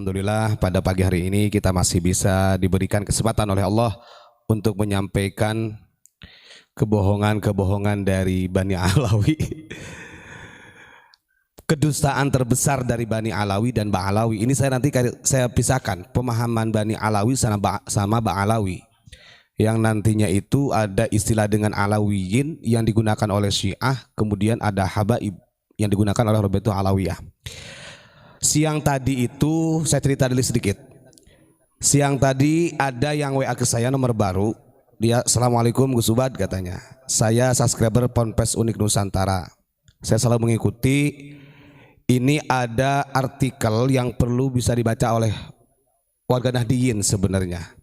Alhamdulillah pada pagi hari ini kita masih bisa diberikan kesempatan oleh Allah untuk menyampaikan kebohongan-kebohongan dari Bani Alawi. Kedustaan terbesar dari Bani Alawi dan Ba'alawi. Ini saya pisahkan pemahaman Bani Alawi sama Ba'alawi. Yang nantinya itu ada istilah dengan Alawiyin yang digunakan oleh Syiah, kemudian ada Habaib yang digunakan oleh Rabi'ah Alawiyah. Siang tadi itu saya cerita dulu sedikit. Siang tadi ada yang WA ke saya nomor baru. Dia, Assalamualaikum Gus Ubad, katanya. Saya subscriber Ponpes Unik Nusantara. Saya selalu mengikuti. Ini ada artikel yang perlu bisa dibaca oleh warga Nahdiyin sebenarnya.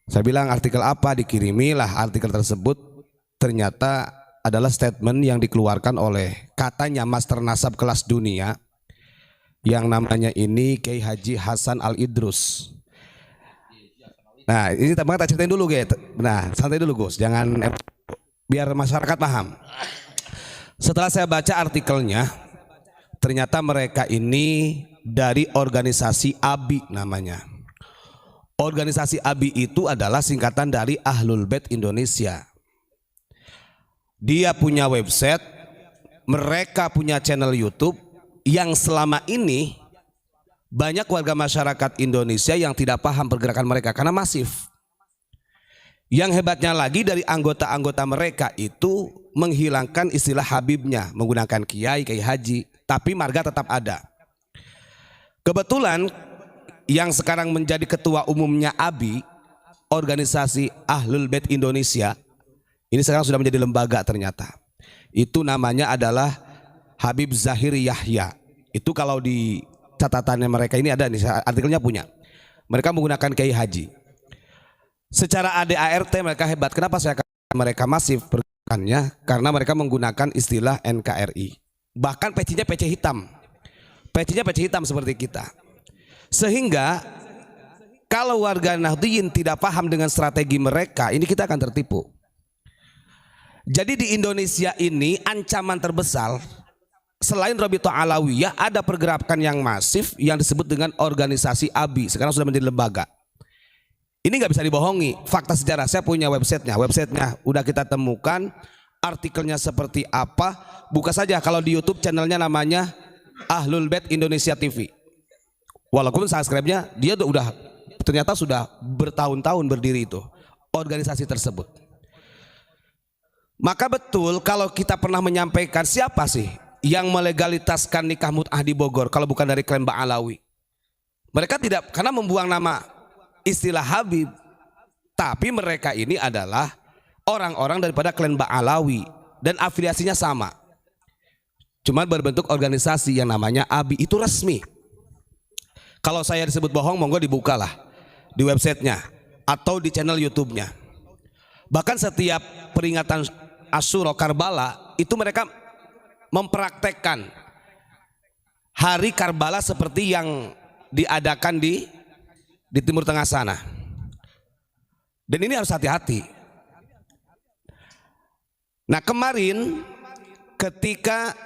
Saya bilang artikel apa, dikirimilah artikel tersebut. Ternyata adalah statement yang dikeluarkan oleh katanya Master Nasab kelas dunia yang namanya ini Kiai Haji Hasan Al-Idrus. Nah ini tak ceritain dulu gitu. Nah santai dulu Gus, jangan biar masyarakat paham. Setelah saya baca artikelnya, ternyata mereka ini dari organisasi ABI namanya. Organisasi ABI itu adalah singkatan dari Ahlul Bait Indonesia. Dia punya website, mereka punya channel YouTube yang selama ini banyak warga masyarakat Indonesia yang tidak paham pergerakan mereka karena masif. Yang hebatnya lagi dari anggota-anggota mereka itu menghilangkan istilah Habibnya, menggunakan Kiai, Kiai Haji, tapi marga tetap ada. Kebetulan yang sekarang menjadi ketua umumnya ABI, organisasi Ahlul Bait Indonesia, ini sekarang sudah menjadi lembaga ternyata. Itu namanya adalah Habib Zahir Yahya. Itu kalau di catatannya mereka ini ada nih, artikelnya punya. Mereka menggunakan Kiai Haji. Secara ADART mereka hebat. Kenapa saya katakan mereka masif pergerakannya? Karena mereka menggunakan istilah NKRI. Bahkan pecinya peci hitam. Pecinya peci hitam seperti kita. Sehingga kalau warga Nahdliyin tidak paham dengan strategi mereka, ini kita akan tertipu. Jadi di Indonesia ini ancaman terbesar selain Rabi'ah Alawiyah, ada pergerakan yang masif yang disebut dengan organisasi ABI. Sekarang sudah menjadi lembaga. Ini nggak bisa dibohongi. Fakta sejarah, saya punya websitenya. Websitenya udah kita temukan. Artikelnya seperti apa? Buka saja kalau di YouTube channelnya namanya Ahlul Bait Indonesia TV. Walaupun subscribe-nya dia udah ternyata sudah bertahun-tahun berdiri itu organisasi tersebut. Maka betul kalau kita pernah menyampaikan siapa sih yang melegalitaskan nikah mut'ah di Bogor kalau bukan dari klan Ba'alawi. Mereka tidak, karena membuang nama istilah Habib, tapi mereka ini adalah orang-orang daripada klan Ba'alawi dan afiliasinya sama, cuma berbentuk organisasi yang namanya ABI. Itu resmi. Kalau saya disebut bohong, monggo dibukalah di websitenya atau di channel YouTube-nya. Bahkan setiap peringatan Asyura Karbala itu mereka mempraktekkan hari Karbala seperti yang diadakan di Timur Tengah sana. Dan ini harus hati-hati. Nah kemarin ketika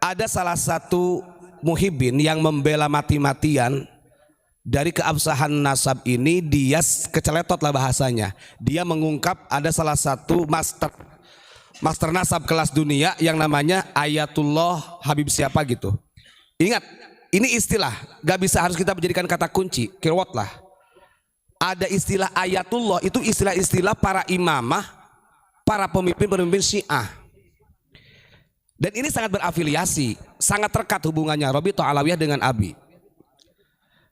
ada salah satu muhibbin yang membela mati-matian dari keabsahan nasab ini, dia keceletot lah bahasanya. Dia mengungkap ada salah satu Master Nasab kelas dunia yang namanya Ayatullah Habib siapa gitu. Ingat, ini istilah, gak bisa harus kita menjadikan kata kunci, keyword lah. Ada istilah Ayatullah, itu istilah-istilah para imamah, para pemimpin-pemimpin Syiah. Dan ini sangat berafiliasi, sangat terkat hubungannya Rabi'ah Alawiyah dengan ABI.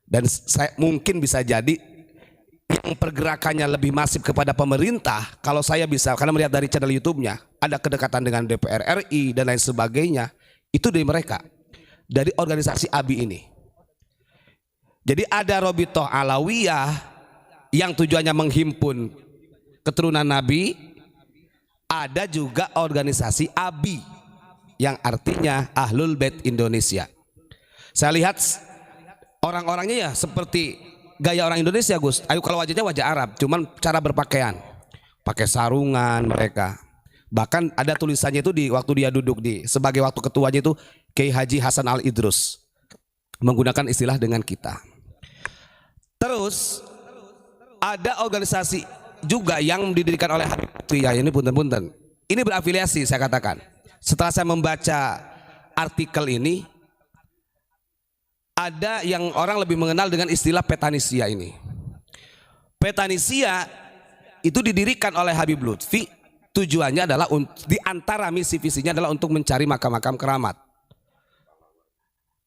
Dan mungkin bisa jadi yang pergerakannya lebih masif kepada pemerintah, kalau saya bisa, karena melihat dari channel YouTube-nya ada kedekatan dengan DPR RI dan lain sebagainya, itu dari mereka, dari organisasi ABI ini. Jadi ada Rabi'ah Alawiyah yang tujuannya menghimpun keturunan Nabi, ada juga organisasi ABI yang artinya Ahlul Bait Indonesia. Saya lihat orang-orangnya ya seperti gaya orang Indonesia Gus. Ayo kalau wajahnya wajah Arab, cuman cara berpakaian pakai sarungan mereka. Bahkan ada tulisannya itu di waktu dia duduk sebagai waktu ketuanya itu Kiai Haji Hasan Al-Idrus menggunakan istilah dengan kita. Terus ada organisasi juga yang didirikan oleh Habib ya, ini punten-punten. Ini berafiliasi saya katakan. Setelah saya membaca artikel ini, ada yang orang lebih mengenal dengan istilah Petanisia ini. Petanisia itu didirikan oleh Habib Lutfi, tujuannya adalah di antara misi visinya adalah untuk mencari makam-makam keramat.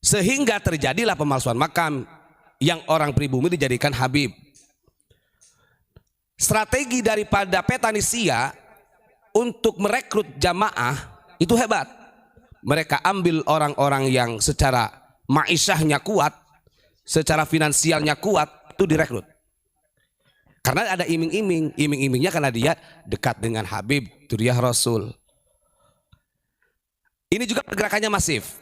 Sehingga terjadilah pemalsuan makam yang orang pribumi dijadikan Habib. Strategi daripada Petanisia untuk merekrut jamaah itu hebat. Mereka ambil orang-orang yang secara ma'isyahnya kuat, secara finansialnya kuat, itu direkrut. Karena ada iming-imingnya karena dia dekat dengan Habib, Dzurriyyah Rasul. Ini juga pergerakannya masif.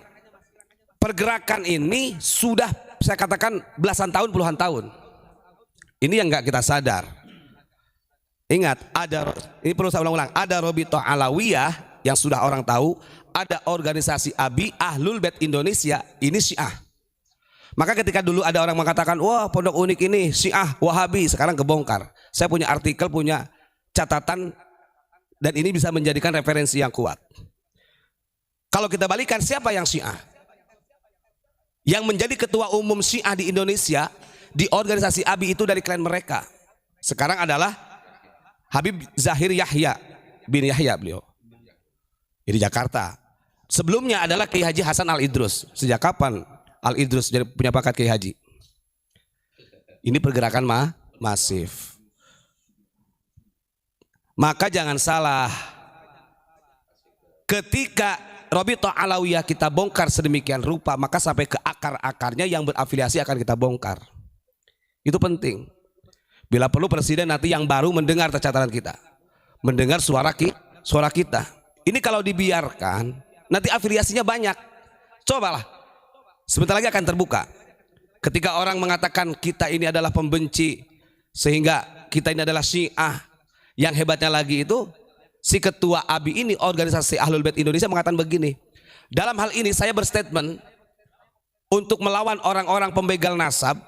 Pergerakan ini sudah saya katakan belasan tahun, puluhan tahun. Ini yang nggak kita sadar. Ingat, ini perlu saya ulang-ulang, ada Robitoh Alawiyah yang sudah orang tahu, ada organisasi ABI Ahlul Bait Indonesia, ini Syiah. Maka ketika dulu ada orang mengatakan, wah pondok unik ini Syiah, Wahabi, sekarang kebongkar. Saya punya artikel, punya catatan, dan ini bisa menjadikan referensi yang kuat. Kalau kita balikan, siapa yang Syiah? Yang menjadi ketua umum Syiah di Indonesia, di organisasi ABI itu dari klan mereka. Sekarang adalah Habib Zahir Yahya bin Yahya, beliau di Jakarta. Sebelumnya adalah Kiai Haji Hasan Al-Idrus. Sejak kapan Al-Idrus jadi punya pangkat Kiai Haji? Ini pergerakan masif. Maka jangan salah, ketika Robitoh Alawiyah kita bongkar sedemikian rupa, maka sampai ke akar-akarnya yang berafiliasi akan kita bongkar. Itu penting. Bila perlu presiden nanti yang baru mendengar catatan kita, mendengar suara kita. Ini kalau dibiarkan nanti afiliasinya banyak. Cobalah, sebentar lagi akan terbuka. Ketika orang mengatakan kita ini adalah pembenci, sehingga kita ini adalah Syiah. Yang hebatnya lagi itu, si ketua ABI ini, organisasi Ahlul Bait Indonesia, mengatakan begini, dalam hal ini saya berstatement untuk melawan orang-orang pembegal nasab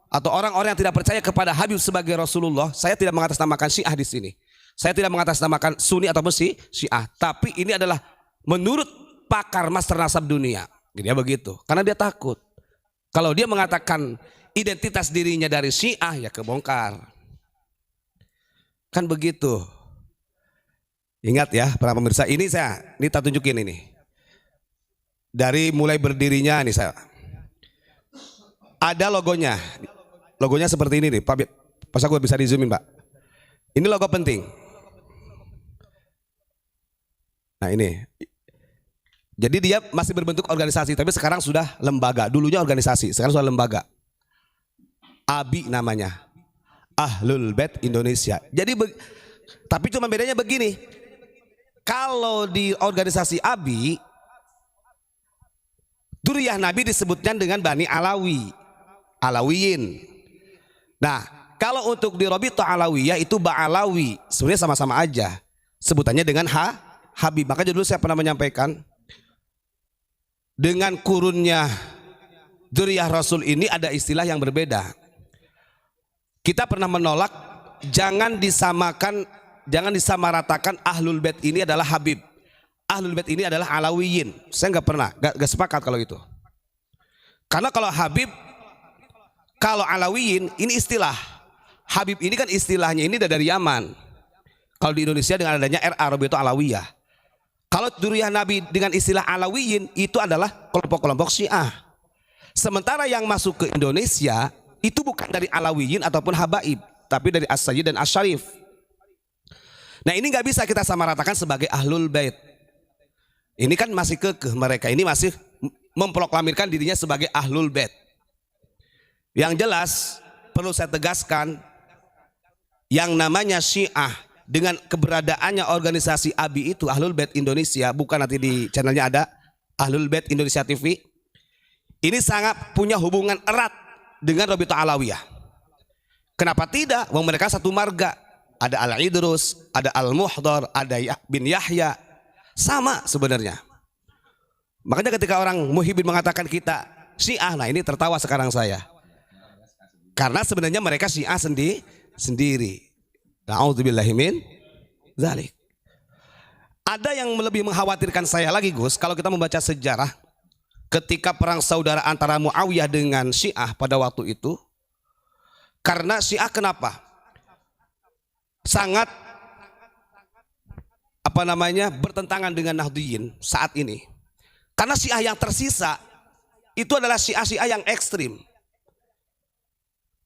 atau orang-orang yang tidak percaya kepada Habib sebagai Rasulullah. Saya tidak mengatasnamakan Syiah di sini. Saya tidak mengatasnamakan Sunni atau Syiah. Tapi ini adalah menurut pakar master nasab dunia. Dia begitu. Karena dia takut. Kalau dia mengatakan identitas dirinya dari Syiah, ya kebongkar. Kan begitu. Ingat ya para pemirsa, ini tak tunjukin ini. Dari mulai berdirinya nih saya. Ada logonya. Logonya seperti ini nih, Pak. Pas aku bisa di zoomin, Pak. Ini logo penting. Nah ini. Jadi dia masih berbentuk organisasi, tapi sekarang sudah lembaga. Dulunya organisasi, sekarang sudah lembaga. ABI namanya, Ahlul Bait Indonesia. Jadi, tapi cuma bedanya begini. Kalau di organisasi ABI, Dzurriyyah Nabi disebutnya dengan Bani Alawi, Alawiyin. Nah, kalau untuk di Robitoh Alawiyah itu Ba'alawi, sebenarnya sama-sama aja. Sebutannya dengan Habib. Makanya dulu saya pernah menyampaikan, dengan kurunnya Dzurriyyah Rasul ini ada istilah yang berbeda. Kita pernah menolak, jangan disamaratakan Ahlul Bait ini adalah Habib. Ahlul Bait ini adalah Alawiyin. Saya nggak pernah, nggak sepakat kalau itu. Karena kalau Habib, kalau Alawiyin ini istilah. Habib ini kan istilahnya ini dari Yaman. Kalau di Indonesia dengan adanya RA Robitoh Alawiyah. Kalau Dzurriyyah Nabi dengan istilah Alawiyin itu adalah kelompok-kelompok Syiah. Sementara yang masuk ke Indonesia itu bukan dari Alawiyin ataupun Habaib, tapi dari As-Sayyid dan As-Syarif. Nah ini nggak bisa kita samaratakan sebagai Ahlul Bait. Ini kan masih kekeh mereka, ini masih memproklamirkan dirinya sebagai Ahlul Bait. Yang jelas perlu saya tegaskan, yang namanya Syiah dengan keberadaannya organisasi ABI itu Ahlul Bait Indonesia, bukan nanti di channelnya ada Ahlul Bait Indonesia TV. Ini sangat punya hubungan erat dengan Robitoh Alawiyah. Kenapa tidak? Wong mereka satu marga. Ada Al-Idrus, ada Al-Muhdar, ada bin Yahya. Sama sebenarnya. Makanya ketika orang Muhyiddin mengatakan kita Syiah, nah ini tertawa sekarang saya. Karena sebenarnya mereka Syiah sendiri. Na'udzubillahi min dzalik. Ada yang lebih mengkhawatirkan saya lagi Gus, kalau kita membaca sejarah ketika perang saudara antara Muawiyah dengan Syiah pada waktu itu. Karena Syiah kenapa? Sangat bertentangan dengan Nahdliyin saat ini. Karena Syiah yang tersisa itu adalah Syiah yang ekstrim.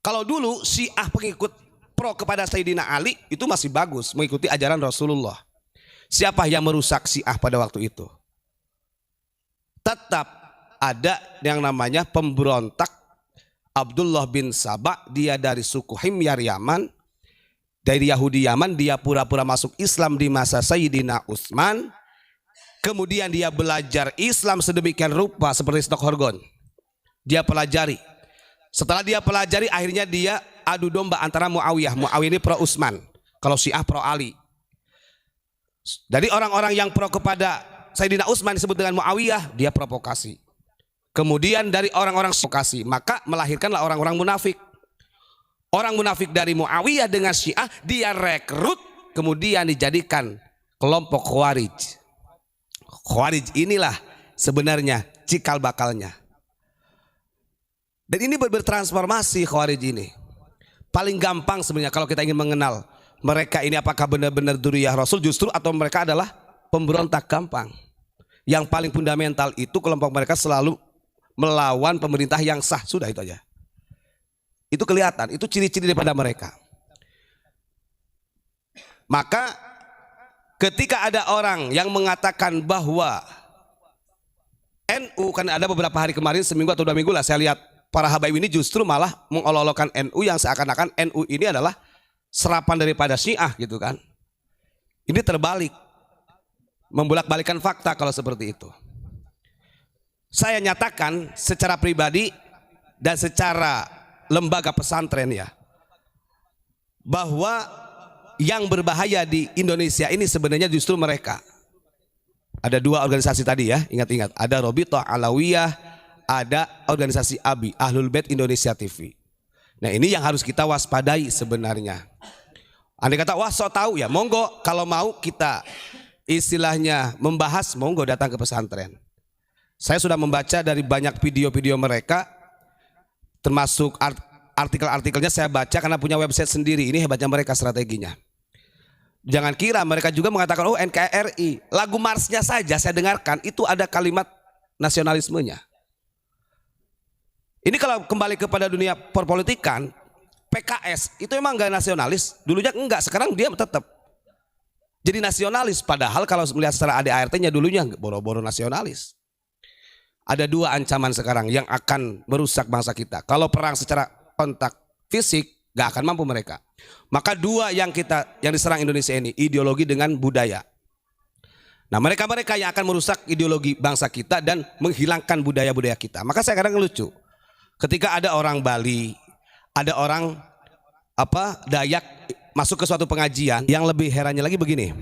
Kalau dulu Syiah pengikut pro kepada Sayyidina Ali itu masih bagus, mengikuti ajaran Rasulullah. Siapa yang merusak Syiah pada waktu itu? Tetap ada yang namanya pemberontak Abdullah bin Sabah, dia dari suku Himyar Yaman, dari Yahudi Yaman, dia pura-pura masuk Islam di masa Sayyidina Utsman. Kemudian dia belajar Islam sedemikian rupa seperti Stockholm. Dia pelajari. Setelah dia pelajari, akhirnya dia adu domba antara Muawiyah. Muawiyah ini pro Utsman, kalau Syiah pro Ali. Dari orang-orang yang pro kepada Sayyidina Utsman disebut dengan Muawiyah, dia provokasi. Kemudian dari orang-orang provokasi, maka melahirkanlah orang-orang munafik. Orang munafik dari Muawiyah dengan Syiah dia rekrut, kemudian dijadikan kelompok Khawarij. Khawarij inilah sebenarnya cikal bakalnya. Dan ini bertransformasi Khawarij ini. Paling gampang sebenarnya kalau kita ingin mengenal mereka ini apakah benar-benar dzurriyyah Rasul justru atau mereka adalah pemberontak gampang. Yang paling fundamental itu kelompok mereka selalu melawan pemerintah yang sah, sudah itu aja. Itu kelihatan, itu ciri-ciri daripada mereka. Maka ketika ada orang yang mengatakan bahwa NU, kan ada beberapa hari kemarin, seminggu atau 2 minggu lah saya lihat para habaib ini justru malah mengolok-olokkan NU yang seakan-akan NU ini adalah serapan daripada Syiah gitu kan. Ini terbalik, membolak-balikan fakta kalau seperti itu. Saya nyatakan secara pribadi dan secara lembaga pesantren ya, bahwa yang berbahaya di Indonesia ini sebenarnya justru mereka. Ada 2 organisasi tadi ya, ingat-ingat. Ada Robitoh Alawiyah, ada organisasi ABI, Ahlul Bait Indonesia TV. Nah ini yang harus kita waspadai sebenarnya. Andai kata wah so tahu ya, monggo kalau mau kita istilahnya membahas, monggo datang ke pesantren. Saya sudah membaca dari banyak video-video mereka, termasuk artikel-artikelnya saya baca karena punya website sendiri. Ini hebatnya mereka strateginya. Jangan kira mereka juga mengatakan oh NKRI, lagu marsnya saja saya dengarkan itu ada kalimat nasionalismenya. Ini kalau kembali kepada dunia perpolitikan, PKS itu emang enggak nasionalis, dulunya enggak, sekarang dia tetap jadi nasionalis. Padahal kalau melihat secara ADART-nya dulunya boro-boro nasionalis. Ada 2 ancaman sekarang yang akan merusak bangsa kita. Kalau perang secara kontak fisik, enggak akan mampu mereka. Maka 2 yang diserang Indonesia ini, ideologi dengan budaya. Nah mereka-mereka yang akan merusak ideologi bangsa kita dan menghilangkan budaya-budaya kita. Maka saya kadang ngelucu. Ketika ada orang Bali, ada orang Dayak masuk ke suatu pengajian, yang lebih herannya lagi begini.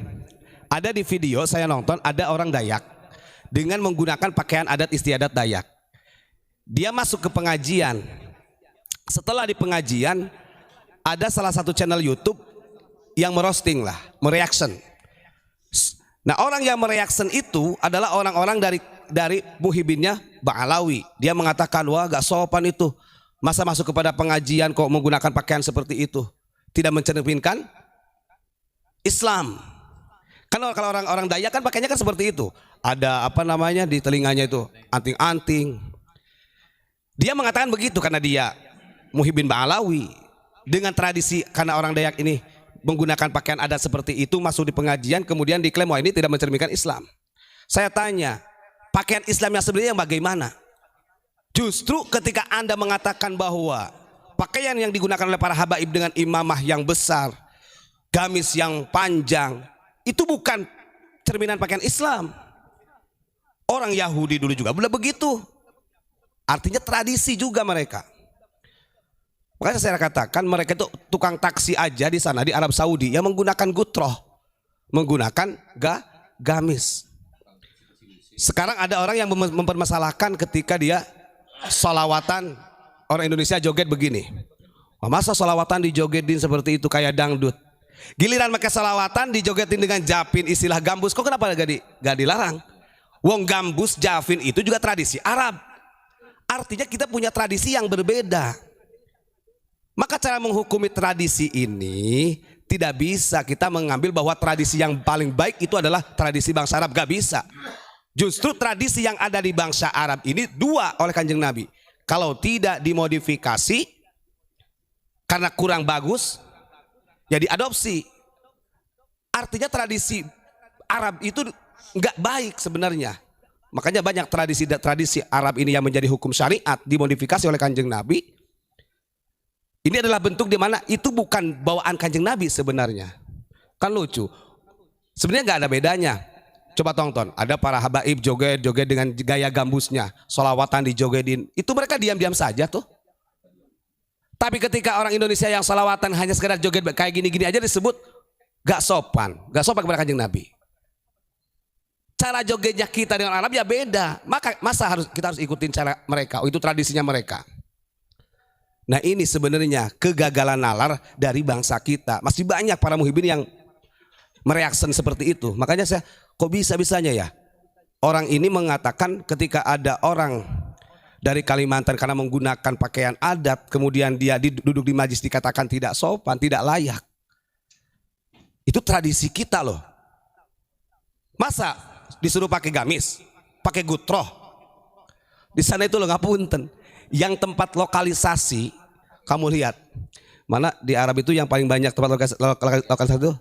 Ada di video saya nonton, ada orang Dayak dengan menggunakan pakaian adat istiadat Dayak. Dia masuk ke pengajian. Setelah di pengajian, ada salah satu channel YouTube yang merosting lah, mereaction. Nah orang yang mereaction itu adalah orang-orang dari muhibinnya Bang Alawi. Dia mengatakan wah gak sopan itu, masa masuk kepada pengajian kok menggunakan pakaian seperti itu, tidak mencerminkan Islam. Kan kalau orang-orang Dayak kan pakainya kan seperti itu, ada di telinganya itu anting-anting. Dia mengatakan begitu karena dia muhibin Bang Alawi. Dengan tradisi, karena orang Dayak ini menggunakan pakaian adat seperti itu masuk di pengajian, kemudian diklaim wah ini tidak mencerminkan Islam. Saya tanya, pakaian Islam yang sebenarnya bagaimana? Justru ketika Anda mengatakan bahwa pakaian yang digunakan oleh para habaib dengan imamah yang besar, gamis yang panjang, itu bukan cerminan pakaian Islam. Orang Yahudi dulu juga boleh begitu. Artinya tradisi juga mereka. Makanya saya katakan mereka itu tukang taksi aja di sana di Arab Saudi yang menggunakan gutroh, menggunakan gamis. Sekarang ada orang yang mempermasalahkan ketika dia sholawatan orang Indonesia joget begini. Masa salawatan dijogetin seperti itu kayak dangdut? Giliran pakai salawatan dijogetin dengan japin istilah gambus. Kok kenapa gak dilarang? Wong gambus, javin itu juga tradisi Arab. Artinya kita punya tradisi yang berbeda. Maka cara menghukumi tradisi ini tidak bisa kita mengambil bahwa tradisi yang paling baik itu adalah tradisi bangsa Arab. Gak bisa. Justru tradisi yang ada di bangsa Arab ini dua oleh Kanjeng Nabi. Kalau tidak dimodifikasi karena kurang bagus, ya diadopsi. Artinya tradisi Arab itu nggak baik sebenarnya. Makanya banyak tradisi Arab ini yang menjadi hukum syariat dimodifikasi oleh Kanjeng Nabi. Ini adalah bentuk di mana itu bukan bawaan Kanjeng Nabi sebenarnya. Kan lucu. Sebenarnya nggak ada bedanya. Coba tonton, ada para habaib joget-joget dengan gaya gambusnya, sholawatan dijogetin. Itu mereka diam-diam saja tuh. Tapi ketika orang Indonesia yang salawatan hanya sekedar joget kayak gini-gini aja disebut gak sopan kepada Kanjeng Nabi. Cara jogetnya kita dengan Arab ya beda. Masa kita harus ikutin cara mereka? Oh, itu tradisinya mereka. Nah ini sebenarnya kegagalan nalar dari bangsa kita. Masih banyak para muhibin yang mereaksi seperti itu. Makanya saya kok bisa-bisanya ya orang ini mengatakan ketika ada orang dari Kalimantan karena menggunakan pakaian adat, kemudian dia duduk di majlis dikatakan tidak sopan, tidak layak. Itu tradisi kita loh. Masa disuruh pakai gamis, pakai gutroh? Di sana itu loh ngapunten. Yang tempat lokalisasi, kamu lihat. Mana di Arab itu yang paling banyak tempat lokalisasi itu?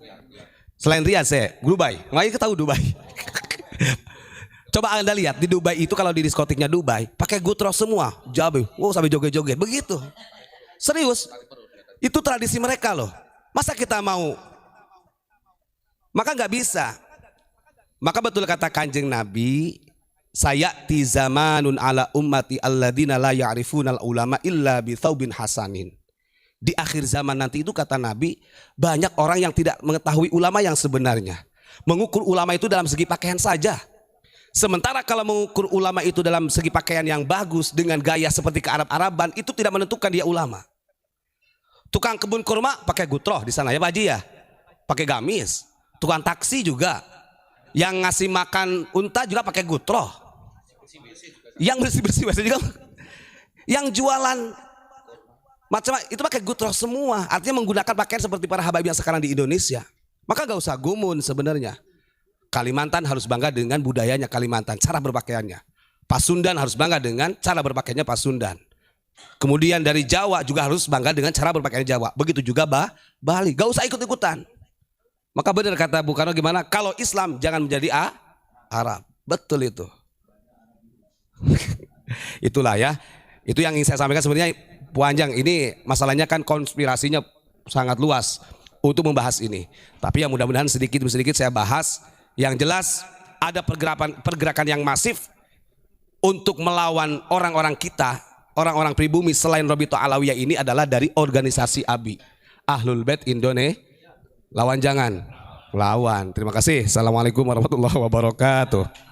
Selain Riyadh, Dubai. Makanya kita tahu Dubai. Coba Anda lihat di Dubai itu kalau di diskotiknya Dubai pakai gutroh semua, jabe, sampai joget-joget begitu. Serius, itu tradisi mereka loh. Masa kita mau? Maka nggak bisa. Maka betul kata Kanjeng Nabi, sayati zamanun ala ummati alladzina la ya'rifunal ulama illa bi tsaubin hasanin. Di akhir zaman nanti itu kata Nabi, banyak orang yang tidak mengetahui ulama yang sebenarnya. Mengukur ulama itu dalam segi pakaian saja. Sementara kalau mengukur ulama itu dalam segi pakaian yang bagus dengan gaya seperti kearab-araban itu tidak menentukan dia ulama. Tukang kebun kurma pakai gutroh di sana ya Pak Haji ya, pakai gamis. Tukang taksi juga, yang ngasih makan unta juga pakai gutroh. Yang bersih-bersih juga, yang jualan macam itu pakai gutroh semua. Artinya menggunakan pakaian seperti para habaib yang sekarang di Indonesia. Maka gak usah gumun sebenarnya. Kalimantan harus bangga dengan budayanya Kalimantan, cara berpakaiannya. Pasundan harus bangga dengan cara berpakaiannya Pasundan. Kemudian dari Jawa juga harus bangga dengan cara berpakaian Jawa. Begitu juga Bali, gak usah ikut-ikutan. Maka benar kata Bung Karno gimana? Kalau Islam jangan menjadi Arab. Betul itu. Itulah ya. Itu yang ingin saya sampaikan sebenarnya panjang. Ini masalahnya kan konspirasinya sangat luas untuk membahas ini. Tapi ya mudah-mudahan sedikit demi sedikit saya bahas. Yang jelas ada pergerakan yang masif untuk melawan orang-orang kita, orang-orang pribumi selain Robito Alawiyah ini adalah dari organisasi ABI, Ahlul Bait Indonesia. Lawan jangan, lawan. Terima kasih. Assalamualaikum warahmatullahi wabarakatuh.